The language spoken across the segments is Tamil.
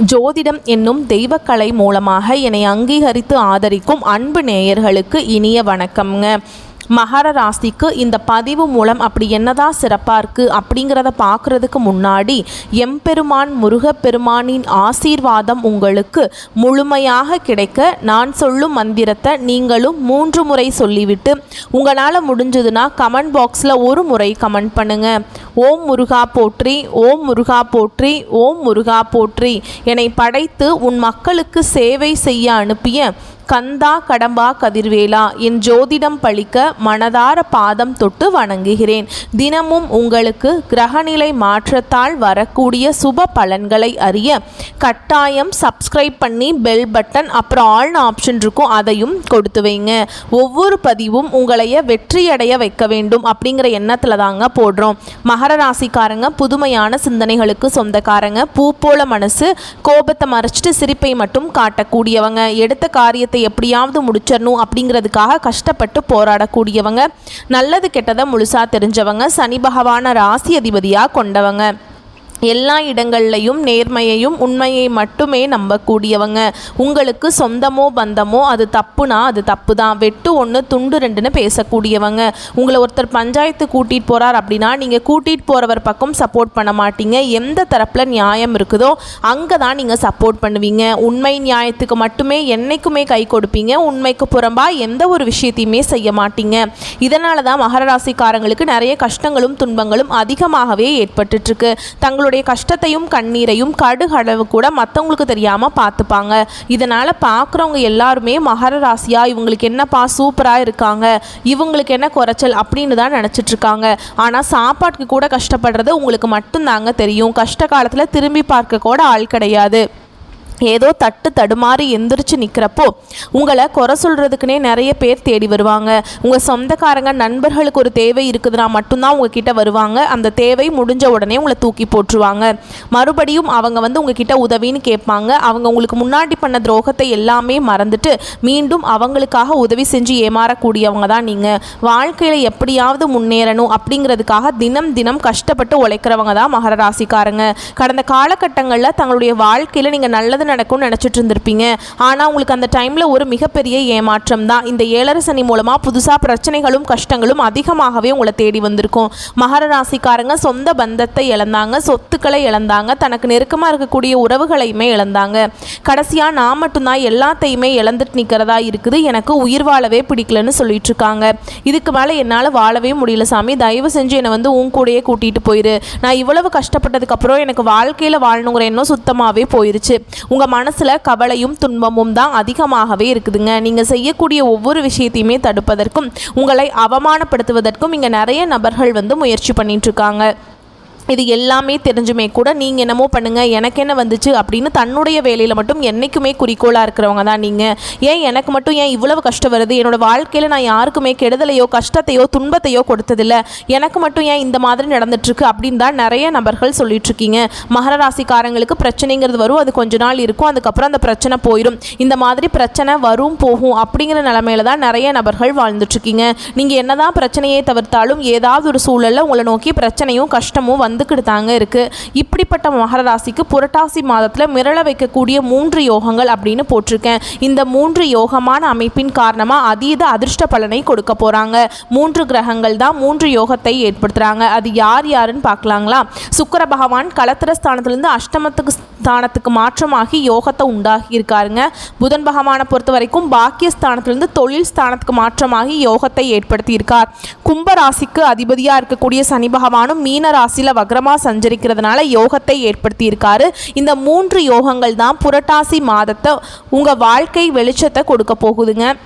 ஜோதிடம் என்னும் தெய்வக்கலை மூலமாக என்னை அங்கீகரித்து ஆதரிக்கும் அன்பு நேயர்களுக்கு இனிய வணக்கம்ங்க. மகர ராசிக்கு இந்த பதிவு மூலம் அப்படி என்னதான் சிறப்பாக இருக்குது அப்படிங்கிறத பார்க்குறதுக்கு முன்னாடி எம்பெருமான் முருகப்பெருமானின் ஆசீர்வாதம் உங்களுக்கு முழுமையாக கிடைக்க நான் சொல்லும் மந்திரத்தை நீங்களும் 3 முறை சொல்லிவிட்டு உங்களால் முடிஞ்சதுன்னா கமெண்ட் பாக்ஸில் ஒரு முறை கமெண்ட் பண்ணுங்கள். ஓம் முருகா போற்றி, ஓம் முருகா போற்றி, ஓம் முருகா போற்றி. என்னை படைத்து உன் மக்களுக்கு சேவை செய்ய அனுப்பிய கந்தா கடம்பா கதிர்வேலா, என் ஜோதிடம் பழிக்க மனதார பாதம் தொட்டு வணங்குகிறேன். தினமும் உங்களுக்கு கிரகநிலை மாற்றத்தால் வரக்கூடிய சுப பலன்களை அறிய கட்டாயம் சப்ஸ்கிரைப் பண்ணி பெல் பட்டன் அப்புறம் ஆல்னு ஆப்ஷன் இருக்கும், அதையும் கொடுத்து வைங்க. ஒவ்வொரு பதிவும் உங்களைய வெற்றியடைய வைக்க வேண்டும் அப்படிங்கிற எண்ணத்தில் தாங்க போடுறோம். மகர ராசிக்காரங்க புதுமையான சிந்தனைகளுக்கு சொந்தக்காரங்க. பூ போல மனசு, கோபத்தை மறைச்சிட்டு சிரிப்பை மட்டும் காட்டக்கூடியவங்க. எடுத்த காரியத்தை எப்படியாவது முடிச்சிடணும் அப்படிங்கிறதுக்காக கஷ்டப்பட்டு போராடக்கூடியவங்க. நல்லது கெட்டதை முழுசா தெரிஞ்சவங்க. சனி பகவான ராசி அதிபதியாக கொண்டவங்க. எல்லா இடங்கள்லையும் நேர்மையையும் உண்மையை மட்டுமே நம்பக்கூடியவங்க. உங்களுக்கு சொந்தமோ பந்தமோ அது தப்புனா அது தப்பு தான், வெட்டு 1 துண்டு 2ன்னு பேசக்கூடியவங்க. உங்களை ஒருத்தர் பஞ்சாயத்து கூட்டிகிட்டு போகிறார் அப்படின்னா நீங்கள் கூட்டிகிட்டு போகிறவர் பக்கம் சப்போர்ட் பண்ண மாட்டீங்க. எந்த தரப்பில் நியாயம் இருக்குதோ அங்கே தான் நீங்கள் சப்போர்ட் பண்ணுவீங்க. உண்மை நியாயத்துக்கு மட்டுமே என்றைக்குமே கை கொடுப்பீங்க. உண்மைக்கு புறம்பாக எந்த ஒரு விஷயத்தையுமே செய்ய மாட்டீங்க. இதனால தான் மகர ராசிக்காரங்களுக்கு நிறைய கஷ்டங்களும் துன்பங்களும் அதிகமாகவே ஏற்பட்டுருக்கு. தங்களுடைய கஷ்டத்தையும் கண்ணீரையும் கடுகளவு கூட மற்றவங்களுக்கு தெரியாமல் பார்த்துப்பாங்க. இதனால் பார்க்குறவங்க எல்லாருமே மகர ராசியா இவங்களுக்கு என்னப்பா சூப்பராக இருக்காங்க, இவங்களுக்கு என்ன குறைச்சல் அப்படின்னு தான் நினச்சிட்ருக்காங்க. ஆனால் சாப்பாட்டுக்கு கூட கஷ்டப்படுறது உங்களுக்கு மட்டும்தாங்க தெரியும். கஷ்ட காலத்தில் திரும்பி பார்க்க கூட ஆள் கிடையாது. ஏதோ தட்டு தடுமாறி எந்திரிச்சு நிற்கிறப்போ உங்களை குறை சொல்கிறதுக்குனே நிறைய பேர் தேடி வருவாங்க. உங்கள் சொந்தக்காரங்க நண்பர்களுக்கு ஒரு தேவை இருக்குதுன்னா மட்டும்தான் உங்ககிட்ட வருவாங்க. அந்த தேவை முடிஞ்ச உடனே உங்களை தூக்கி போட்டுருவாங்க. மறுபடியும் அவங்க உங்ககிட்ட உதவின்னு கேட்பாங்க. அவங்க உங்களுக்கு முன்னாடி பண்ண துரோகத்தை எல்லாமே மறந்துட்டு மீண்டும் அவங்களுக்காக உதவி செஞ்சு ஏமாறக்கூடியவங்க தான் நீங்கள். வாழ்க்கையில் எப்படியாவது முன்னேறணும் அப்படிங்கிறதுக்காக தினம் தினம் கஷ்டப்பட்டு உழைக்கிறவங்க தான் மகர ராசிக்காரங்க. கடந்த காலகட்டங்களில் தங்களுடைய வாழ்க்கையில் நீங்கள் நல்லது நடக்கும்னு நினச்சிட்டு இருந்திருப்பீங்க. ஆனால் உங்களுக்கு அந்த டைமில் ஒரு மிகப்பெரிய ஏமாற்றம் தான். இந்த 7 சனி மூலமாக புதுசாக பிரச்சனைகளும் கஷ்டங்களும் அதிகமாகவே உங்களை தேடி வந்திருக்கும். மகர ராசிக்காரங்க சொந்த பந்தத்தை இழந்தாங்க, சொத்துக்களை இழந்தாங்க, தனக்கு நெருக்கமாக இருக்கக்கூடிய உறவுகளையுமே இழந்தாங்க. கடைசியாக நான் மட்டும்தான் எல்லாத்தையுமே இழந்துட்டு நிற்கிறதா இருக்குது, எனக்கு உயிர் வாழவே பிடிக்கலன்னு சொல்லிட்டு இருக்காங்க. இதுக்கு மேலே என்னால் வாழவே முடியல சாமி, தயவு செஞ்சு என்னை உன் கூடையே கூட்டிகிட்டு போயிரு. நான் இவ்வளவு கஷ்டப்பட்டதுக்கப்புறம் எனக்கு வாழ்க்கையில் வாழணுங்கிற எண்ணம் சுத்தமாகவே போயிருச்சு. உங்கள் மனசில் கவலையும் துன்பமும் தான் அதிகமாகவே இருக்குதுங்க. நீங்கள் செய்யக்கூடிய ஒவ்வொரு விஷயத்தையுமே தடுப்பதற்கும் உங்களை அவமானப்படுத்துவதற்கும் இங்கே நிறைய நபர்கள் முயற்சி பண்ணிகிட்ருக்காங்க. இது எல்லாமே தெரிஞ்சுமே கூட நீங்கள் என்னமோ பண்ணுங்கள், எனக்கு என்ன வந்துச்சு அப்படின்னு தன்னுடைய வேலையில் மட்டும் என்றைக்குமே குறிக்கோளாக இருக்கிறவங்க தான் நீங்கள். ஏன் எனக்கு மட்டும் ஏன் இவ்வளவு கஷ்டம் வருது, என்னோடய வாழ்க்கையில் நான் யாருக்குமே கெடுதலையோ கஷ்டத்தையோ துன்பத்தையோ கொடுத்ததில்லை, எனக்கு மட்டும் ஏன் இந்த மாதிரி நடந்துட்டுருக்கு அப்படின்னு தான் நிறைய நபர்கள் சொல்லிகிட்ருக்கீங்க. மகர ராசிக்காரங்களுக்கு பிரச்சனைங்கிறது வரும், அது கொஞ்ச நாள் இருக்கும், அதுக்கப்புறம் அந்த பிரச்சனை போயிடும். இந்த மாதிரி பிரச்சனை வரும் போகும் அப்படிங்கிற நிலைமையில தான் நிறைய நபர்கள் வாழ்ந்துட்டுருக்கீங்க. நீங்கள் என்ன தான் பிரச்சனையை தவிர்த்தாலும் ஏதாவது ஒரு சூழலில் உங்களை நோக்கி பிரச்சனையும் கஷ்டமும் தாங்க இருக்கு. இப்படிப்பட்ட மகர ராசிக்கு புரட்டாசி மாதத்தில் மிரள வைக்கக்கூடிய 3 யோகங்கள் அப்படின்னு போட்டிருக்கேன். இந்த 3 யோகமான அமைப்பின் காரணமாக அதீத அதிர்ஷ்ட பலனை கொடுக்க போறாங்க. 3 கிரகங்கள் தான் 3 யோகத்தை ஏற்படுத்துறாங்க. அது யார் யாருன்னு பார்க்கலாங்களா? சுக்கிர பகவான் களத்திர ஸ்தானத்திலிருந்து அஷ்டமத்துக்கு ஸ்தானத்துக்கு மாற்றமாகி யோகத்தை உண்டாகி இருக்காருங்க. புதன் பகவானை பொறுத்த வரைக்கும் பாக்கிய ஸ்தானத்திலிருந்து தொழில் ஸ்தானத்துக்கு மாற்றமாகி யோகத்தை ஏற்படுத்தி இருக்கார். கும்ப ராசிக்கு அதிபதியாக இருக்கக்கூடிய சனி பகவானும் மீன ராசியில் வக்ரமா சஞ்சரிக்கிறதுனால யோகத்தை ஏற்படுத்தி இருக்காரு. இந்த 3 யோகங்கள் தான் புரட்டாசி மாதத்தை உங்க வாழ்க்கை வெளிச்சத்தை கொடுக்க போகுதுங்க.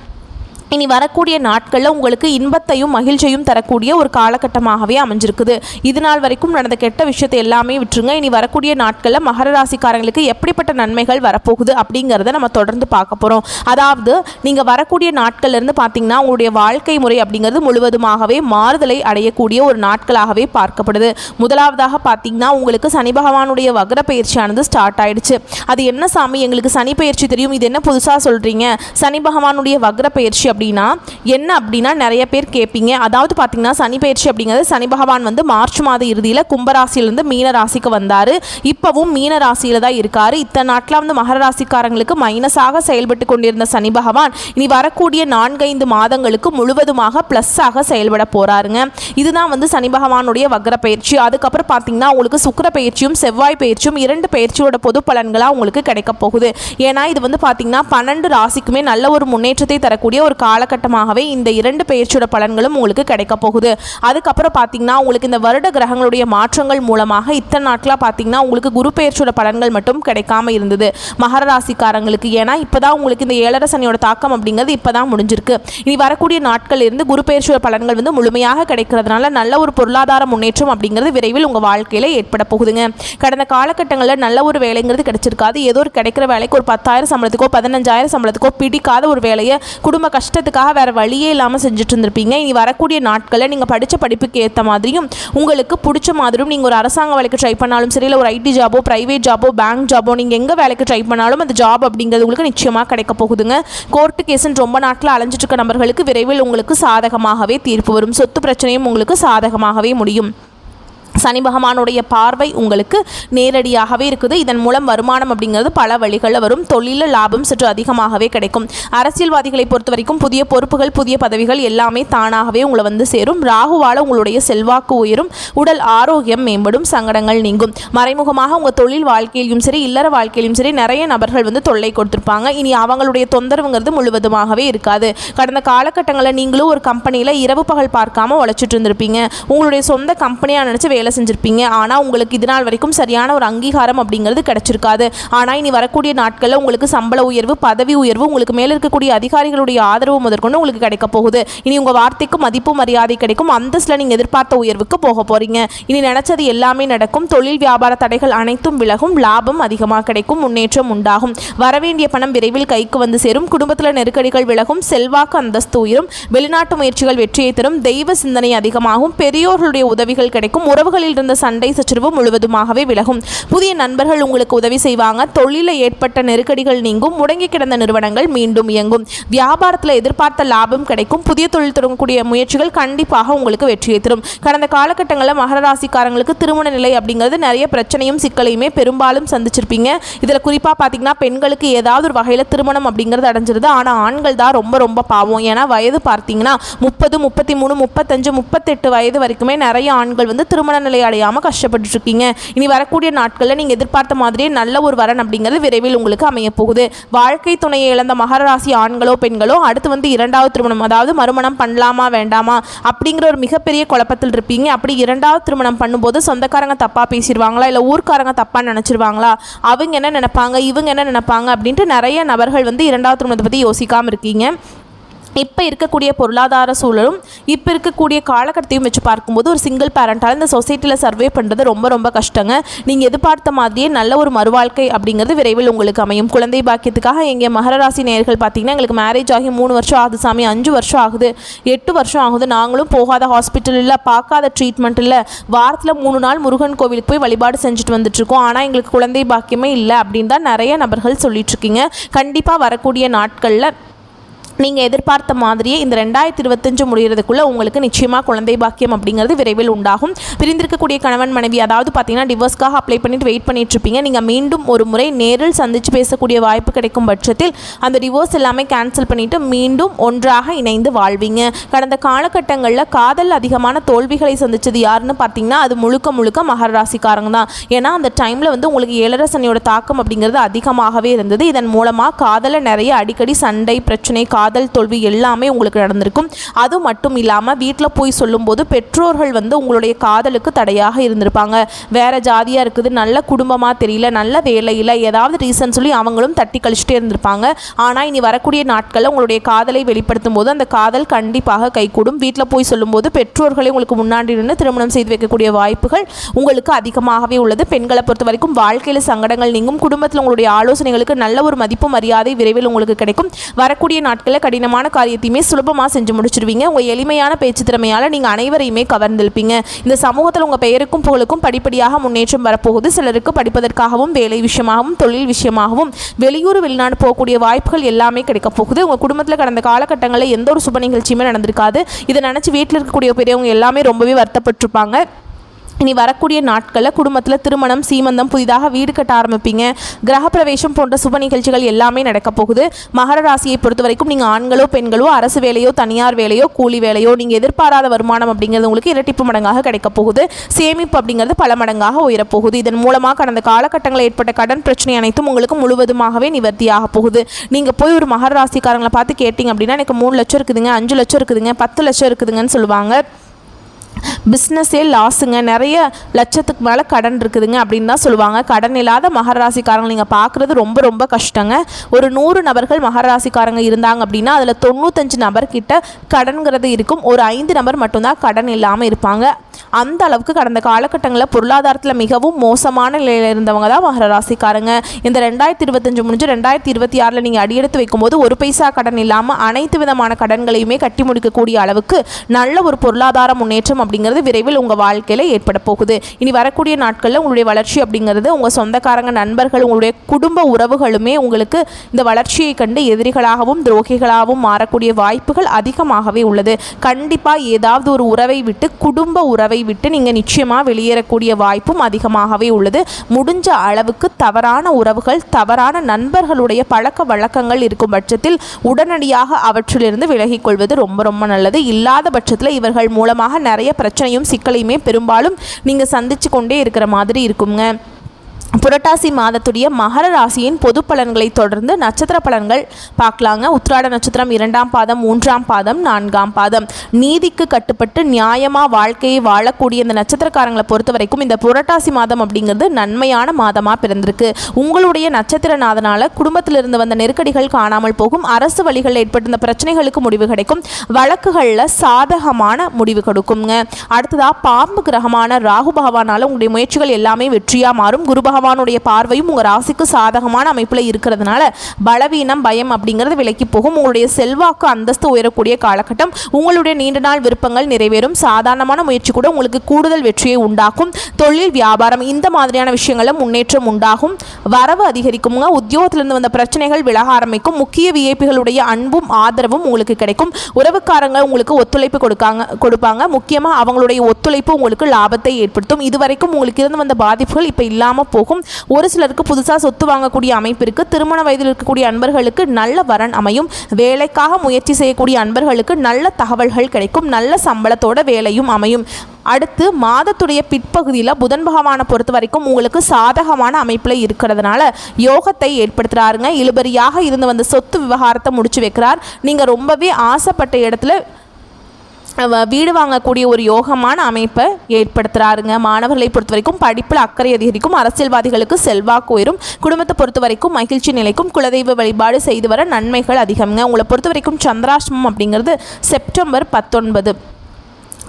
இனி வரக்கூடிய நாட்களில் உங்களுக்கு இன்பத்தையும் மகிழ்ச்சியும் தரக்கூடிய ஒரு காலகட்டமாகவே அமைஞ்சிருக்குது. இது நாள் வரைக்கும் நடந்த கெட்ட விஷயத்தை எல்லாமே விட்டுருங்க. இனி வரக்கூடிய நாட்களில் மகர ராசிக்காரங்களுக்கு எப்படிப்பட்ட நன்மைகள் வரப்போகுது அப்படிங்கிறத நம்ம தொடர்ந்து பார்க்க போகிறோம். அதாவது நீங்கள் வரக்கூடிய நாட்கள்லேருந்து பார்த்தீங்கன்னா உங்களுடைய வாழ்க்கை முறை அப்படிங்கிறது முழுவதுமாகவே மாறுதலை அடையக்கூடிய ஒரு நாட்களாகவே பார்க்கப்படுது. முதலாவதாக பார்த்தீங்கன்னா உங்களுக்கு சனி பகவானுடைய வக்ர பயிற்சியானது ஸ்டார்ட் ஆயிடுச்சு. அது என்ன சாமி, எங்களுக்கு சனி பயிற்சி தெரியும், இது என்ன புதுசாக சொல்கிறீங்க, சனி பகவானுடைய வக்ர பயிற்சி அப்படின்னா என்ன அப்படின்னா நிறைய பேர் கேட்பீங்க. அதாவது பார்த்தீங்கன்னா சனி பயிற்சி அப்படிங்கிறது சனி பகவான் வந்து மார்ச் மாத இறுதியில் கும்பராசியிலிருந்து மீன ராசிக்கு வந்தார். இப்போவும் மீன ராசியில் தான் இருக்கார். இத்தனை நாட்டில் வந்து மகர ராசிக்காரங்களுக்கு மைனஸாக செயல்பட்டு கொண்டிருந்த சனி பகவான் இனி வரக்கூடிய 4-5 மாதங்களுக்கு முழுவதுமாக ப்ளஸ்ஸாக செயல்பட போகிறாருங்க. இதுதான் வந்து சனி பகவானுடைய வக்ர பயிற்சி. அதுக்கப்புறம் பார்த்தீங்கன்னா உங்களுக்கு சுக்கிர பயிற்சியும் செவ்வாய் பயிற்சியும் 2 பயிற்சியோட பொது பலன்களாக உங்களுக்கு கிடைக்க போகுது. ஏன்னா இது வந்து பார்த்தீங்கன்னா 12 ராசிக்குமே நல்ல ஒரு முன்னேற்றத்தை தரக்கூடிய ஒரு காலகட்டமாகவே இந்த 2 பயிற்சியோட பலன்களும் உங்களுக்கு கிடைக்க போகுது. அதுக்கப்புறம் பார்த்தீங்கன்னா உங்களுக்கு இந்த வருட கிரகங்களுடைய மாற்றங்கள் மூலமாக இத்தனை நாட்களாக பார்த்தீங்கன்னா உங்களுக்கு குரு பயிற்சியோட பலன்கள் மட்டும் கிடைக்காம இருந்தது மகர ராசிக்காரங்களுக்கு. ஏன்னா இப்போதான் உங்களுக்கு இந்த 7 சனியோட தாக்கம் அப்படிங்கிறது இப்போதான் முடிஞ்சிருக்கு. இனி வரக்கூடிய நாட்கள் இருந்து குரு பயிற்சியோட பலன்கள் வந்து முழுமையாக கிடைக்கிறதுனால நல்ல ஒரு பொருளாதார முன்னேற்றம் அப்படிங்கிறது விரைவில் உங்கள் வாழ்க்கையில் ஏற்பட போகுதுங்க. கடந்த காலகட்டங்களில் நல்ல ஒரு வேலைங்கிறது கிடைச்சிருக்காது. ஏதோ ஒரு கிடைக்கிற வேலைக்கு ஒரு 10,000 சம்பளத்துக்கோ 15,000 சம்பளத்துக்கோ பிடிக்காத ஒரு வேலையை குடும்ப கஷ்டத்துக்காக வேறு வழியே இல்லாமல் செஞ்சுட்டு இருந்திருப்பீங்க. இனி வரக்கூடிய நாட்களில் நீங்கள் படித்த படிப்புக்கு ஏற்ற மாதிரியும் உங்களுக்கு பிடிச்ச மாதிரியும் நீங்கள் ஒரு அரசாங்க வேலைக்கு ட்ரை பண்ணாலும் சரி, இல்லை ஒரு ஐடி ஜாபோ, ப்ரைவேட் ஜாபோ, பேங்க் ஜாபோ, நீங்கள் எங்கே வேலைக்கு ட்ரை பண்ணாலும் அந்த ஜாப் அப்படிங்கிறது உங்களுக்கு நிச்சயமாக கிடைக்க போகுதுங்க. கோர்ட்டு கேஸுன்னு ரொம்ப நாட்கள் அலைஞ்சிட்டு இருக்க நபர்களுக்கு விரைவில் உங்களுக்கு சாதகமாகவே தீர்ப்பு வரும். சொத்து பிரச்சனையும் உங்களுக்கு சாதகமாகவே முடியும். சனி பகவானுடைய பார்வை உங்களுக்கு நேரடியாகவே இருக்குது. இதன் மூலம் வருமானம் அப்படிங்கிறது பல வழிகளில் வரும். தொழிலில் லாபம் சற்று அதிகமாகவே கிடைக்கும். அரசியல்வாதிகளை பொறுத்த வரைக்கும் புதிய பொறுப்புகள், புதிய பதவிகள் எல்லாமே தானாகவே உங்களை வந்து சேரும். ராகுவால் உங்களுடைய செல்வாக்கு உயரும். உடல் ஆரோக்கியம் மேம்படும். சங்கடங்கள் நீங்கும். மறைமுகமாக உங்கள் தொழில் வாழ்க்கையிலும் சரி, இல்லற வாழ்க்கையிலும் சரி நிறைய நபர்கள் வந்து தொல்லை கொடுத்துருப்பாங்க. இனி அவங்களுடைய தொந்தரவுங்கிறது முழுவதுமாகவே இருக்காது. கடந்த காலகட்டங்களில் நீங்களும் ஒரு கம்பெனியில் இரவு பகல் பார்க்காம உழைச்சிட்டு இருந்திருப்பீங்க. உங்களுடைய சொந்த கம்பெனியாக நினச்சி வேலை செஞ்சிருப்பீங்க. ஆனால் உங்களுக்கு இது நாள் வரைக்கும் சரியான ஒரு அங்கீகாரம் அப்படிங்கிறது கிடைச்சிருக்காது. ஆனால் இனி வரக்கூடிய நாட்களில் உங்களுக்கு சம்பள உயர்வு, பதவி உயர்வு, உங்களுக்கு மேலே இருக்கக்கூடிய அதிகாரிகளுடைய ஆதரவு முதற்கொண்டு உங்களுக்கு கிடைக்க போகுது. இனி உங்கள் வார்த்தைக்கு மதிப்பு மரியாதை கிடைக்கும். அந்தஸ்தில் நீங்கள் எதிர்பார்த்த உயர்வுக்கு போக போறீங்க. இனி நினைச்சது எல்லாமே நடக்கும். தொழில் வியாபார தடைகள் அனைத்தும் விலகும். லாபம் அதிகமாக கிடைக்கும். முன்னேற்றம் உண்டாகும். வரவேண்டிய பணம் விரைவில் கைக்கு வந்து சேரும். குடும்பத்தில் நெருக்கடிகள் விலகும். செல்வாக்கு அந்தஸ்து உயரும். வெளிநாட்டு முயற்சிகள் வெற்றியை தரும். தெய்வ சிந்தனை அதிகமாகும். பெரியோர்களுடைய உதவிகள் கிடைக்கும். உறவுகளில் இருந்த சண்டை சச்சரவு முழுவதுமாகவே விலகும். புதிய நண்பர்கள் உங்களுக்கு உதவி செய்வாங்க. தொழிலில் ஏற்பட்ட நெருக்கடிகள் நீங்கும். முடங்கி கிடந்த நிறுவனங்கள் மீண்டும் இயங்கும். வியாபாரத்தில் எதிர்பார்த்த லாபம் கிடைக்கும். புதிய தொழில் தொடங்கக்கூடிய முயற்சிகள் கண்டிப்பாக உங்களுக்கு வெற்றியை தரும். கடந்த காலகட்டங்களில் மகர ராசிக்காரங்களுக்கு திருமண நிலை அப்படிங்கிறது நிறைய பிரச்சனையும் சிக்கலையுமே பெரும்பாலும் சந்திச்சிருப்பீங்க. இதில் குறிப்பாக பார்த்தீங்கன்னா பெண்களுக்கு ஏதாவது ஒரு வகையில் திருமணம் அப்படிங்கிறது அடைஞ்சிருது. ஆனால் ஆண்கள் தான் ரொம்ப ரொம்ப பாவம். ஏன்னா வயது பார்த்தீங்கன்னா 30, 33, 35, 38 வயது வரைக்குமே நிறைய ஆண்கள் வந்து திருமண நிலை அடையாமல் கஷ்டப்பட்டு இருக்கீங்க. இனி வரக்கூடிய நாட்களில் நீங்கள் எதிர்பார்த்த மாதிரியே நல்ல ஒரு வரன் அப்படிங்கிறது விரைவில் உங்களுக்கு அமைய போகுது. வாழ்க்கை துணையை இழந்த மகர ராசி ஆண்களோ பெண்களோ அடுத்து வந்து 2வது திருமணம், அதாவது மறுமணம் பண்ணலாமா வேண்டாமா அப்படிங்கிற ஒரு மிகப்பெரிய குழப்பத்தில் இருப்பீங்க. அப்படி 2வது திருமணம் பண்ணும்போது சொந்தக்காரங்க தப்பாக பேசிடுவாங்களா, இல்லை ஊர்க்காரங்க தப்பாக நினச்சிருவாங்களா, அவங்க என்ன நினைப்பாங்க, இவங்க என்ன நினைப்பாங்க அப்படின்ட்டு நிறைய நபர்கள் வந்து 2வது திருமணத்தை பற்றி யோசிக்காமல் இருக்கீங்க. இப்போ இருக்கக்கூடிய பொருளாதார சூழலும் இப்போ இருக்கக்கூடிய காலகட்டத்தையும் வச்சு பார்க்கும்போது ஒரு சிங்கிள் பேரண்டால் இந்த சொசைட்டியில் சர்வே பண்ணுறது ரொம்ப ரொம்ப கஷ்டங்க. நீங்கள் எதிர்பார்த்த மாதிரியே நல்ல ஒரு மறுவாழ்க்கை அப்படிங்கிறது விரைவில் உங்களுக்கு அமையும். குழந்தை பாக்கியத்துக்காக எங்கள் மகர ராசி நேயர்கள் பார்த்தீங்கன்னா எங்களுக்கு மேரேஜ் ஆகி 3 வருஷம் ஆகுது சாமி, 5 வருஷம் ஆகுது, 8 வருஷம் ஆகுது, நாங்களும் போகாத ஹாஸ்பிட்டல் இல்லை, பார்க்காத ட்ரீட்மெண்ட் இல்லை, வாரத்தில் 3 நாள் முருகன் கோவிலுக்கு போய் வழிபாடு செஞ்சுட்டு வந்துட்டுருக்கோம், ஆனால் எங்களுக்கு குழந்தை பாக்கியமே இல்லை அப்படின்னு தான் நிறைய நபர்கள் சொல்லிட்டுருக்கீங்க. கண்டிப்பாக வரக்கூடிய நாட்களில் நீங்கள் எதிர்பார்த்த மாதிரியே இந்த 2025 முடிகிறதுக்குள்ளே உங்களுக்கு நிச்சயமாக குழந்தை பாக்கியம் அப்படிங்கிறது விரைவில் உண்டாகும். பிரிந்திருக்கக்கூடிய கணவன் மனைவி, அதாவது பார்த்தீங்கன்னா டிவோர்ஸ்க்காக அப்ளை பண்ணிட்டு வெயிட் பண்ணிட்டு இருப்பீங்க. நீங்கள் மீண்டும் ஒரு முறை நேரில் சந்தித்து பேசக்கூடிய வாய்ப்பு கிடைக்கும் பட்சத்தில் அந்த டிவோர்ஸ் எல்லாமே கேன்சல் பண்ணிவிட்டு மீண்டும் ஒன்றாக இணைந்து வாழ்வீங்க. கடந்த காலகட்டங்களில் காதல் அதிகமான தோல்விகளை சந்தித்தது யாருன்னு பார்த்தீங்கன்னா அது முழுக்க முழுக்க மகர ராசிக்காரங்க தான். ஏன்னா அந்த டைமில் வந்து உங்களுக்கு 7 சனியோட தாக்கம் அப்படிங்கிறது அதிகமாகவே இருந்தது. இதன் மூலமாக காதலில் நிறைய அடிக்கடி சண்டை, பிரச்சனை, காதல் தோல்வி எல்லாமே உங்களுக்கு நடந்திருக்கும். அது மட்டும் இல்லாமல் வீட்டில் போய் சொல்லும்போது பெற்றோர்கள் வந்து உங்களுடைய காதலுக்கு தடையாக இருந்திருப்பாங்க. வேற ஜாதியாக இருக்குது, நல்ல குடும்பமாக தெரியல, நல்ல வேலையில் ஏதாவது ரீசன் சொல்லி அவங்களும் தட்டி கழிச்சிட்டே இருந்திருப்பாங்க. ஆனால் இனி வரக்கூடிய நாட்களில் உங்களுடைய காதலை வெளிப்படுத்தும் போது அந்த காதல் கண்டிப்பாக கைகூடும். வீட்டில் போய் சொல்லும்போது பெற்றோர்களை உங்களுக்கு முன்னாடி நின்று திருமணம் செய்து வைக்கக்கூடிய வாய்ப்புகள் உங்களுக்கு அதிகமாகவே உள்ளது. பெண்களை பொறுத்த வரைக்கும் வாழ்க்கையில் சங்கடங்கள் நீங்கும். குடும்பத்தில் உங்களுடைய ஆலோசனைகளுக்கு நல்ல ஒரு மதிப்பு மரியாதை விரைவில் உங்களுக்கு கிடைக்கும். வரக்கூடிய நாட்கள் நாட்களில் கடினமான காரியத்தையுமே சுலபமாக செஞ்சு முடிச்சிருவீங்க. உங்கள் எளிமையான பேச்சு திறமையால் நீங்கள் அனைவரையுமே கவர்ந்திருப்பீங்க. இந்த சமூகத்தில் உங்கள் பெயருக்கும் புகழுக்கும் படிப்படியாக முன்னேற்றம் வரப்போகுது. சிலருக்கு படிப்பதற்காகவும் வேலை விஷயமாகவும் தொழில் விஷயமாகவும் வெளியூர் வெளிநாடு போகக்கூடிய வாய்ப்புகள் எல்லாமே கிடைக்க போகுது. உங்கள் குடும்பத்தில் கடந்த காலகட்டங்களில் எந்த ஒரு சுப நிகழ்ச்சியுமே நடந்திருக்காது. இதை நினச்சி வீட்டில் இருக்கக்கூடிய பெரியவங்க எல்லாமே ரொம்பவே வருத்தப்பட்டிருப்பாங்க. இனி வரக்கூடிய நாட்களில் குடும்பத்தில் திருமணம், சீமந்தம், புதிதாக வீடு கட்ட ஆரம்பிப்பீங்க. கிரகப்பிரவேசம் போன்ற சுப நிகழ்ச்சிகள் எல்லாமே நடக்க போகுது. மகர ராசியை பொறுத்த வரைக்கும் நீங்கள் ஆண்களோ பெண்களோ அரசு வேலையோ தனியார் வேலையோ கூலி வேலையோ நீங்கள் எதிர்பாராத வருமானம் அப்படிங்கிறது உங்களுக்கு இரட்டிப்பு மடங்காக கிடைக்க போகுது. சேமிப்பு அப்படிங்கிறது பல மடங்காக உயரப்போகுது. இதன் மூலமாக கடந்த காலகட்டங்களில் ஏற்பட்ட கடன் பிரச்சனை அனைத்தும் உங்களுக்கு முழுவதுமாகவே நிவர்த்தியாக போகுது. நீங்கள் போய் ஒரு மகர ராசிக்காரங்களை பார்த்து கேட்டிங்க அப்படின்னா எனக்கு 3 லட்சம் இருக்குதுங்க, 5 லட்சம் இருக்குதுங்க, 10 லட்சம் இருக்குதுங்கன்னு சொல்லுவாங்க. பிஸ்னஸே லாஸுங்க, நிறைய லட்சத்துக்கு மேலே கடன் இருக்குதுங்க அப்படின்னு தான் சொல்லுவாங்க. கடன் இல்லாத மகர ராசிக்காரங்க நீங்கள் பார்க்குறது ரொம்ப ரொம்ப கஷ்டங்க. ஒரு 100 நபர்கள் மகர ராசிக்காரங்க இருந்தாங்க அப்படின்னா அதில் 95 நபர்கிட்ட கடன்கிறது இருக்கும். ஒரு 5 நபர் மட்டும்தான் கடன் இல்லாமல் இருப்பாங்க. அந்த அளவுக்கு கடந்த காலகட்டங்களில் பொருளாதாரத்தில் மிகவும் மோசமான நிலையில் இருந்தவங்க தான் மகர ராசிக்காரங்க. இந்த 2025 முடிஞ்சு 2026 நீங்கள் அடியெடுத்து வைக்கும்போது ஒரு பைசா கடன் இல்லாமல் அனைத்து விதமான கடன்களையுமே கட்டி முடிக்கக்கூடிய அளவுக்கு நல்ல ஒரு பொருளாதார முன்னேற்றம் அப்படிங்கிறது விரைவில் உங்கள் வாழ்க்கையில் ஏற்பட போகுது. இனி வரக்கூடிய நாட்களில் உங்களுடைய வளர்ச்சி அப்படிங்கிறது உங்கள் சொந்தக்காரங்க, நண்பர்கள், உங்களுடைய குடும்ப உறவுகளுமே உங்களுக்கு இந்த வளர்ச்சியை கண்டு எதிரிகளாகவும் துரோகிகளாகவும் மாறக்கூடிய வாய்ப்புகள் அதிகமாகவே உள்ளது. கண்டிப்பாக ஏதாவது ஒரு உறவை விட்டு, குடும்ப உறவை விட்டு நீங்கள் நிச்சயமாக வெளியேறக்கூடிய வாய்ப்பும் அதிகமாகவே உள்ளது. முடிஞ்ச அளவுக்கு தவறான உறவுகள், தவறான நண்பர்களுடைய பழக்க வழக்கங்கள் இருக்கும் பட்சத்தில் உடனடியாக அவற்றிலிருந்து விலகிக் கொள்வது ரொம்ப ரொம்ப நல்லது. இல்லாத பட்சத்தில் இவர்கள் மூலமாக நிறைய பிரச்சனையும் சிக்கலையுமே பெரும்பாலும் நீங்கள் சந்திச்சு கொண்டே இருக்கிற மாதிரி இருக்குங்க. புரட்டாசி மாதத்துடைய மகர ராசியின் பொது பலன்களை தொடர்ந்து நட்சத்திர பலன்கள் பார்க்கலாங்க. உத்திராட நட்சத்திரம் 2ஆம் பாதம், 3ஆம் பாதம், 4ஆம் பாதம். நீதிக்கு கட்டுப்பட்டு நியாயமாக வாழ்க்கையை வாழக்கூடிய இந்த நட்சத்திரக்காரங்களை பொறுத்த வரைக்கும் இந்த புரட்டாசி மாதம் அப்படிங்கிறது நன்மையான மாதமாக பிறந்திருக்கு. உங்களுடைய நட்சத்திரநாதனால் குடும்பத்தில் இருந்து வந்த நெருக்கடிகள் காணாமல் போகும். அரசு வழிகளில் ஏற்பட்ட பிரச்சனைகளுக்கு முடிவு கிடைக்கும். வழக்குகளில் சாதகமான முடிவு கொடுக்குங்க. அடுத்ததாக பாம்பு கிரகமான ராகு பகவானால் உங்களுடைய முயற்சிகள் எல்லாமே வெற்றியாக மாறும். குரு பகவானுடைய பார்வையும் உங்கள் ராசிக்கு சாதகமான அமைப்பில் இருக்கிறதுனால பலவீனம், பயம் அப்படிங்கிறது விலக்கி போகும். உங்களுடைய செல்வாக்கு, அந்தஸ்து உயரக்கூடிய காலகட்டம். உங்களுடைய நீண்ட நாள் விருப்பங்கள் நிறைவேறும். சாதாரணமான முயற்சி கூட உங்களுக்கு கூடுதல் வெற்றியை உண்டாக்கும். தொழில், வியாபாரம் இந்த மாதிரியான விஷயங்களில் முன்னேற்றம் உண்டாகும். வரவு அதிகரிக்குங்க. உத்தியோகத்திலிருந்து வந்த பிரச்சனைகள் விலக ஆரம்பிக்கும். முக்கிய விஐபிகளுடைய அன்பும் ஆதரவும் உங்களுக்கு கிடைக்கும். உறவுக்காரங்க உங்களுக்கு ஒத்துழைப்பு கொடுப்பாங்க. முக்கியமாக அவங்களுடைய ஒத்துழைப்பு உங்களுக்கு லாபத்தை ஏற்படுத்தும். இதுவரைக்கும் உங்களுக்கு இருந்து வந்த பாதிப்புகள் இப்போ இல்லாமல் போகும். ஒரு சிலருக்கு புதுசாக சொத்து வாங்கக்கூடிய அமைப்பு இருக்கு. திருமண வயதில் இருக்கக்கூடிய அன்பர்களுக்கு நல்ல வரன் அமையும். வேலைக்காக முயற்சி செய்யக்கூடிய அன்பர்களுக்கு நல்ல தகவல்கள் கிடைக்கும். நல்ல சம்பளத்தோட வேலையும் அமையும். அடுத்து மாதத்துடைய பிற்பகுதியில் புதன் பகவானை பொறுத்த வரைக்கும் உங்களுக்கு சாதகமான அமைப்பில் இருக்கிறதுனால யோகத்தை ஏற்படுத்துகிறாருங்க. இழுபறியாக இருந்து வந்த சொத்து விவகாரத்தை முடிச்சு வைக்கிறார். நீங்கள் ரொம்பவே ஆசைப்பட்ட இடத்துல வீடு வாங்கக்கூடிய ஒரு யோகமான அமைப்பை ஏற்படுத்துகிறாருங்க. மாணவர்களை பொறுத்த வரைக்கும் படிப்பில் அக்கறை அதிகரிக்கும். அரசியல்வாதிகளுக்கு செல்வாக்கு உயரும். குடும்பத்தை பொறுத்த வரைக்கும் மகிழ்ச்சி நிலைக்கும். குலதெய்வ வழிபாடு செய்து வர நன்மைகள் அதிகம்ங்க. உங்களை பொறுத்த வரைக்கும் சந்திராஷ்டமம் அப்படிங்கிறது செப்டம்பர் 19.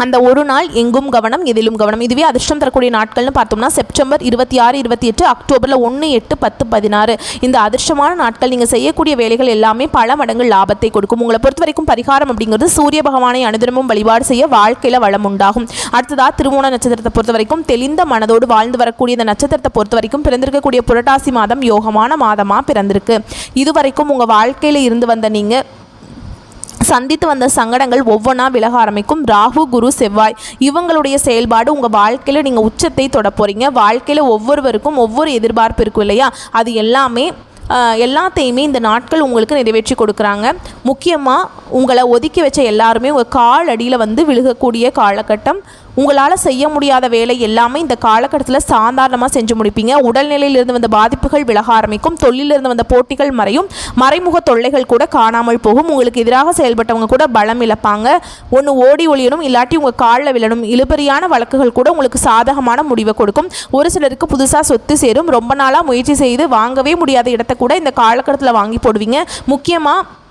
அந்த ஒரு நாள் எங்கும் கவனம், எதிலும் கவனம். இதுவே அதிர்ஷ்டம் தரக்கூடிய நாட்கள்னு பார்த்தோம்னா செப்டம்பர் 26, 28, அக்டோபரில் 1, 8, 10, 16. இந்த அதிர்ஷ்டமான நாட்கள் நீங்கள் செய்யக்கூடிய வேலைகள் எல்லாமே பல மடங்கு லாபத்தை கொடுக்கும். உங்களை பொறுத்த வரைக்கும் பரிகாரம் அப்படிங்கிறது சூரிய பகவானை அனுதினமும் வழிபாடு செய்ய வாழ்க்கையில் வளம் உண்டாகும். அடுத்ததாக திருவோண நட்சத்திரத்தை பொறுத்த வரைக்கும் தெளிந்த மனதோடு வாழ்ந்து வரக்கூடிய இந்த நட்சத்திரத்தை பொறுத்த வரைக்கும் பிறந்திருக்கக்கூடிய புரட்டாசி மாதம் யோகமான மாதமாக பிறந்திருக்கு. இதுவரைக்கும் உங்கள் வாழ்க்கையில் இருந்து வந்த நீங்கள் சந்தித்து வந்த சங்கடங்கள் ஒவ்வொன்றா விலக ஆரம்பிக்கும். ராகு, குரு, செவ்வாய் இவங்களுடைய செயல்பாடு உங்கள் வாழ்க்கையில் நீங்கள் உச்சத்தை தொட போகிறீங்க. வாழ்க்கையில் ஒவ்வொருவருக்கும் ஒவ்வொரு எதிர்பார்ப்பு இருக்கும் இல்லையா, அது எல்லாத்தையுமே இந்த நாட்கள் உங்களுக்கு நிறைவேற்றி கொடுக்குறாங்க. முக்கியமாக உங்களை ஒதுக்கி வச்ச எல்லாருமே உங்கள் கால் அடியில் வந்து விழுகக்கூடிய காலகட்டம். உங்களால் செய்ய முடியாத வேலை எல்லாமே இந்த காலகட்டத்தில் சாதாரணமாக செஞ்சு முடிப்பீங்க. உடல்நிலையிலிருந்து வந்த பாதிப்புகள் விலக ஆரம்பிக்கும். தொழிலிருந்து வந்த போட்டிகள் மறையும். மறைமுக தொல்லைகள் கூட காணாமல் போகும். உங்களுக்கு எதிராக செயல்பட்டவங்க கூட பலம் இழப்பாங்க. ஒன்று ஓடி ஒளியணும், இல்லாட்டி உங்கள் காலில் விழணும். இழுபறியான வழக்குகள் கூட உங்களுக்கு சாதகமான முடிவை கொடுக்கும். ஒரு சிலருக்கு புதுசாக சொத்து சேரும். ரொம்ப நாளாக முயற்சி செய்து வாங்கவே முடியாத இடத்த கூட இந்த காலகட்டத்தில் வாங்கி போடுவீங்க. முக்கியமாக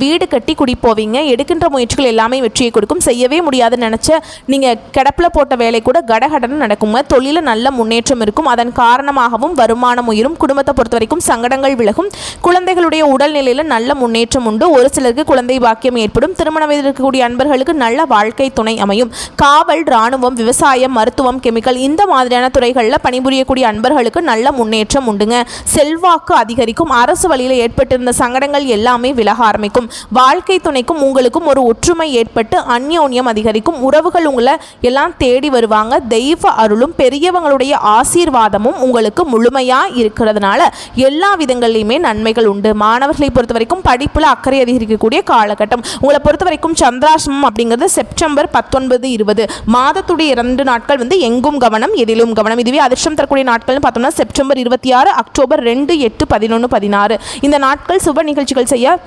வீடு கட்டி குடி போவீங்க. எடுக்கின்ற முயற்சிகள் எல்லாமே வெற்றியை கொடுக்கும். செய்யவே முடியாதுன்னு நினச்ச நீங்கள் கிடப்பில் போட்ட வேலை கூட கடகடன்னு நடக்குங்க. தொழிலில் நல்ல முன்னேற்றம் இருக்கும். அதன் காரணமாகவும் வருமானம் உயரும். குடும்பத்தை பொறுத்த வரைக்கும் சங்கடங்கள் விலகும். குழந்தைகளுடைய உடல்நிலையில் நல்ல முன்னேற்றம் உண்டு. ஒரு சிலருக்கு குழந்தை பாக்கியம் ஏற்படும். திருமண வயதில் இருக்கக்கூடிய அன்பர்களுக்கு நல்ல வாழ்க்கை துணை அமையும். காவல், இராணுவம், விவசாயம், மருத்துவம், கெமிக்கல் இந்த மாதிரியான துறைகளில் பணிபுரியக்கூடிய அன்பர்களுக்கு நல்ல முன்னேற்றம் உண்டுங்க. செல்வாக்கு அதிகரிக்கும். அரசு வழியில் ஏற்பட்டிருந்த சங்கடங்கள் எல்லாமே விலக ஆரம்பிக்கும். வாழ்க்கை துணைக்கும் உங்களுக்கும் ஒரு ஒற்றுமை ஏற்பட்டு அந்யோன்யம் அதிகரிக்கும். உறவுகள் உங்களை எல்லாம் தேடி வருவாங்க. தெய்வ அருளும் பெரியவங்களுடைய ஆசீர்வாதமும் உங்களுக்கு முழுமையா இருக்கிறதுனால எல்லா விதங்கள்லையுமே நன்மைகள் உண்டு. மாணவர்களை பொறுத்த வரைக்கும் படிப்புல அக்கறை அதிகரிக்கக்கூடிய காலகட்டம். உங்களை பொறுத்த வரைக்கும் சந்திராசிரமம் அப்படிங்கிறது செப்டம்பர் 19, 20 மாதத்துடைய 2 நாட்கள் எங்கும் கவனம் எதிலும் கவனம். இதுவே அதிர்ஷ்டம் தரக்கூடிய நாட்கள்னு பார்த்தோம்னா செப்டம்பர் 26, அக்டோபர் 2, 8, 11, 16 இந்த நாட்கள் சுப நிகழ்ச்சிகள் செய்ய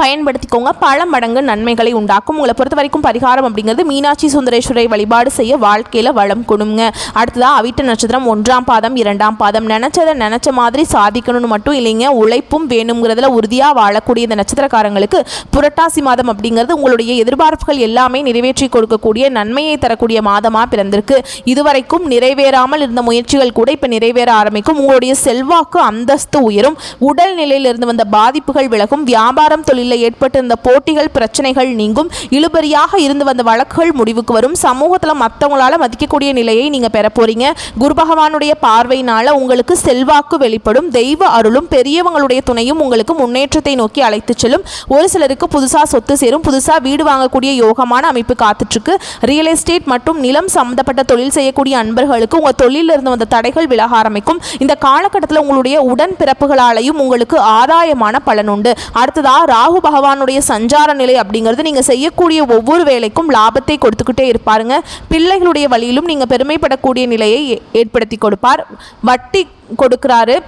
பயன்படுத்திக்கோங்க. பல மடங்கு நன்மைகளை உண்டாக்கும். உங்களை பொறுத்த வரைக்கும் பரிகாரம் அப்படிங்கிறது மீனாட்சி சுந்தரேஸ்வரை வழிபாடு செய்ய வாழ்க்கையில் வளம் கொடுங்க. அடுத்ததாக அவிட்ட நட்சத்திரம் 1ஆம் பாதம் 2ஆம் பாதம். நினச்சதை நினச்ச மாதிரி சாதிக்கணும்னு மட்டும் இல்லைங்க, உழைப்பும் வேணுங்கிறதுல உறுதியாக வாழக்கூடிய இந்த நட்சத்திரக்காரங்களுக்கு புரட்டாசி மாதம் அப்படிங்கிறது உங்களுடைய எதிர்பார்ப்புகள் எல்லாமே நிறைவேற்றி கொடுக்கக்கூடிய நன்மையை தரக்கூடிய மாதமாக பிறந்திருக்கு. இதுவரைக்கும் நிறைவேறாமல் இருந்த முயற்சிகள் கூட இப்போ நிறைவேற ஆரம்பிக்கும். உங்களுடைய செல்வாக்கு அந்தஸ்து உயரும். உடல்நிலையிலிருந்து வந்த பாதிப்புகள் விலகும். வியாபாரம் தொழில் ஏற்பட்டிருந்த போட்டிகள் பிரச்சனைகள் நீங்கும். இழுபறியாக இருந்து வந்த வழக்குகள் முடிவுக்கு வரும். சமூகத்தில் மற்றவங்களால மதிக்கக்கூடிய நிலையை நீங்க பெற போறீங்க. குரு பகவானுடைய பார்வையினால உங்களுக்கு செல்வாக்கு வெளிப்படும். தெய்வ அருளும் பெரியவங்களுடைய துணையும் உங்களுக்கு முன்னேற்றத்தை நோக்கி அழைத்து செல்லும். ஒரு சிலருக்கு புதுசா சொத்து சேரும். புதுசா வீடு வாங்கக்கூடிய யோகமான அமைப்பு காத்துட்டு இருக்கு. ரியல் எஸ்டேட் மற்றும் நிலம் சம்பந்தப்பட்ட தொழில் செய்யக்கூடிய அன்பர்களுக்கு உங்க தொழிலில் இருந்து வந்த தடைகள் விலக ஆரம்பிக்கும். இந்த காலகட்டத்தில் உங்களுடைய உடன் பிறப்புகளாலையும் உங்களுக்கு ஆதாயமான பலன் உண்டு. அடுத்ததா ராகு பகவானுடைய சஞ்சார நிலை அப்படிங்கிறது நீங்கள் செய்யக்கூடிய ஒவ்வொரு வேலைக்கும் லாபத்தை கொடுத்துக்கிட்டே இருப்பாருங்க. பிள்ளைகளுடைய வழியிலும் நீங்கள் பெருமைப்படக்கூடிய நிலையை ஏற்படுத்தி கொடுப்பார். வட்டி கொடுக்கிறாரு.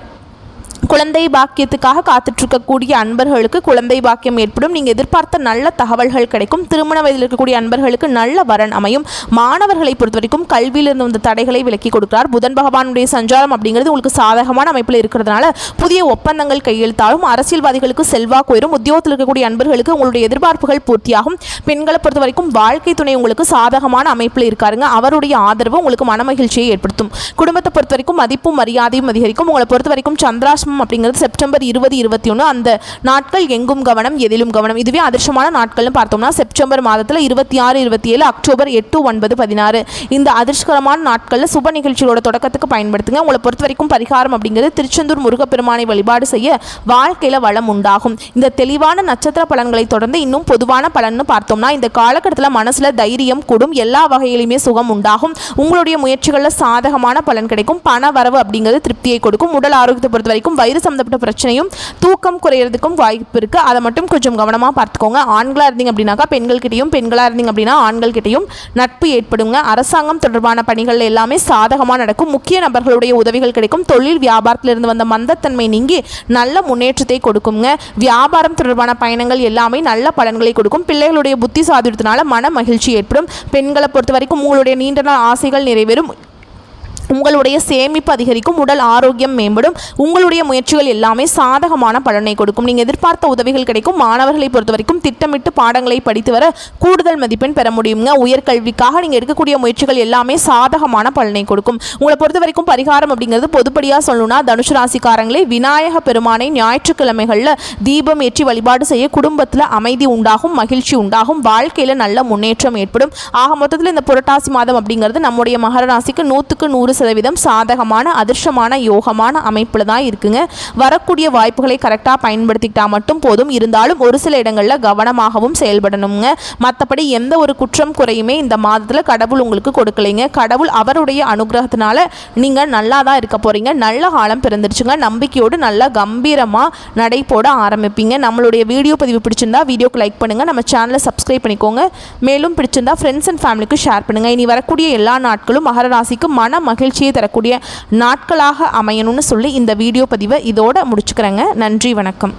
குழந்தை பாக்கியத்துக்காக காத்துட்ருக்கக்கூடிய அன்பர்களுக்கு குழந்தை பாக்கியம் ஏற்படும். நீங்கள் எதிர்பார்த்த நல்ல தகவல்கள் கிடைக்கும். திருமண வயதில் இருக்கக்கூடிய அன்பர்களுக்கு நல்ல வரன் அமையும். மாணவர்களை பொறுத்த வரைக்கும் கல்வியிலிருந்து வந்த தடைகளை விலக்கி கொடுக்கிறார். புதன் பகவானுடைய சஞ்சாரம் அப்படிங்கிறது உங்களுக்கு சாதகமான அமைப்பில் இருக்கிறதுனால புதிய ஒப்பந்தங்கள் கையெழுத்தாகும். அரசியல்வாதிகளுக்கு செல்வாக்கு உயரும். உத்தியோகத்தில் இருக்கக்கூடிய அன்பர்களுக்கு உங்களுடைய எதிர்பார்ப்புகள் பூர்த்தியாகும். பெண்களை பொறுத்த வரைக்கும் வாழ்க்கை துணை உங்களுக்கு சாதகமான அமைப்பில் இருக்காருங்க. அவருடைய ஆதரவு உங்களுக்கு மனமகிழ்ச்சியை ஏற்படுத்தும். குடும்பத்தை பொறுத்த வரைக்கும் மதிப்பும் மரியாதையும் அதிகரிக்கும். உங்களை பொறுத்த வரைக்கும் சந்திராசிரமம் அப்படிங்கிறது செப்டம்பர் 20, 21 அந்த நாட்கள் எங்கும் கவனம் எதிலும் கவனம். இதுவே அதிர்ஷ்டமான நாட்கள்னு பார்த்தோம்னா செப்டம்பர் மாதத்தில் 26, 27, அக்டோபர் 8, 9, 16 இந்த அதிர்ஷ்டகரமான நாட்களில் சுப நிகழ்ச்சிகளோட தொடக்கத்துக்கு பயன்படுத்துங்க. உங்களை பொறுத்த வரைக்கும் பரிகாரம் அப்படிங்கிறது திருச்செந்தூர் முருகப்பெருமானை வழிபாடு செய்ய வாழ்க்கையில் வளம் உண்டாகும். இந்த தெளிவான நட்சத்திர பலன்களை தொடர்ந்து இன்னும் பொதுவான பலன்னு பார்த்தோம்னா இந்த காலகட்டத்தில் மனசில் தைரியம் கூடும். எல்லா வகையிலுமே சுகம் உண்டாகும். உங்களுடைய முயற்சிகளில் சாதகமான பலன் கிடைக்கும். பண வரவு அப்படிங்கிறது திருப்தியை கொடுக்கும். உடல் ஆரோக்கியத்தை பொறுத்த வரைக்கும் வயிறு சம்பந்தப்பட்ட பிரச்சனையும் தூக்கம் குறையிறதுக்கும் வாய்ப்பு இருக்கு. அதை மட்டும் கொஞ்சம் கவனமாக பார்த்துக்கோங்க. ஆண்களாக இருந்தீங்க அப்படின்னாக்கா பெண்கள்கிட்டையும், பெண்களாக இருந்தீங்க அப்படின்னா ஆண்கள்கிட்டையும் நட்பு ஏற்படுங்க. அரசாங்கம் தொடர்பான பணிகள் எல்லாமே சாதகமாக நடக்கும். முக்கிய நபர்களுடைய உதவிகள் கிடைக்கும். தொழில் வியாபாரத்தில் இருந்து வந்த மந்தத்தன்மை நீங்கி நல்ல முன்னேற்றத்தை கொடுக்குங்க. வியாபாரம் தொடர்பான பயணங்கள் எல்லாமே நல்ல பலன்களை கொடுக்கும். பிள்ளைகளுடைய புத்தி சாதுரியத்தினால மன மகிழ்ச்சி ஏற்படும். பெண்களை பொறுத்த வரைக்கும் உங்களுடைய நீண்ட நாள் ஆசைகள் நிறைவேறும். உங்களுடைய சேமிப்பு அதிகரிக்கும். உடல் ஆரோக்கியம் மேம்படும். உங்களுடைய முயற்சிகள் எல்லாமே சாதகமான பலனை கொடுக்கும். நீங்கள் எதிர்பார்த்த உதவிகள் கிடைக்கும். மாணவர்களை பொறுத்த வரைக்கும் திட்டமிட்டு பாடங்களை படித்து வர கூடுதல் மதிப்பெண் பெற முடியுங்க. உயர்கல்விக்காக நீங்கள் எடுக்கக்கூடிய முயற்சிகள் எல்லாமே சாதகமான பலனை கொடுக்கும். உங்களை பொறுத்த வரைக்கும் பரிகாரம் அப்படிங்கிறது பொதுப்படியாக சொல்லணும்னா தனுசு ராசிக்காரங்களே விநாயக பெருமானை ஞாயிற்றுக்கிழமைகளில் தீபம் ஏற்றி வழிபாடு செய்ய குடும்பத்தில் அமைதி உண்டாகும், மகிழ்ச்சி உண்டாகும், வாழ்க்கையில் நல்ல முன்னேற்றம் ஏற்படும். ஆக மொத்தத்தில் இந்த புரட்டாசி மாதம் அப்படிங்கிறது நம்முடைய மகர ராசிக்கு 100க்கு 100% சாதகமான அதிர்ஷ்டமான யோகமான அமைப்பில் தான் இருக்குங்க. வரக்கூடிய வாய்ப்புகளை கரெக்டாக பயன்படுத்திக்கிட்டா மட்டும் போதும். இருந்தாலும் ஒரு சில இடங்களில் கவனமாகவும் செயல்படணுங்க. மற்றபடி எந்த ஒரு குற்றம் குறையுமே இந்த மாதத்தில் கடவுள் உங்களுக்கு கொடுக்கலைங்க. கடவுள் அவருடைய அனுகிரகத்தினால நீங்கள் நல்லா தான் இருக்க போகிறீங்க. நல்ல காலம் பிறந்துருச்சுங்க. நம்பிக்கையோடு நல்லா கம்பீரமாக நடை போட ஆரம்பிப்பீங்க. நம்மளுடைய வீடியோ பதிவு பிடிச்சிருந்தா வீடியோக்கு லைக் பண்ணுங்கள். நம்ம சேனலை சப்ஸ்கிரைப் பண்ணிக்கோங்க. மேலும் பிடிச்சிருந்தா ஃப்ரெண்ட்ஸ் அண்ட் ஃபேமிலிக்கு ஷேர் பண்ணுங்கள். இனி வரக்கூடிய எல்லா நாட்களும் மகர ராசிக்கு மன மகிழ்ச்சியை தரக்கூடிய நாட்களாக அமையணும்னு சொல்லி இந்த வீடியோ பதிவை இதோட முடிச்சுக்கிறேங்க. நன்றி, வணக்கம்.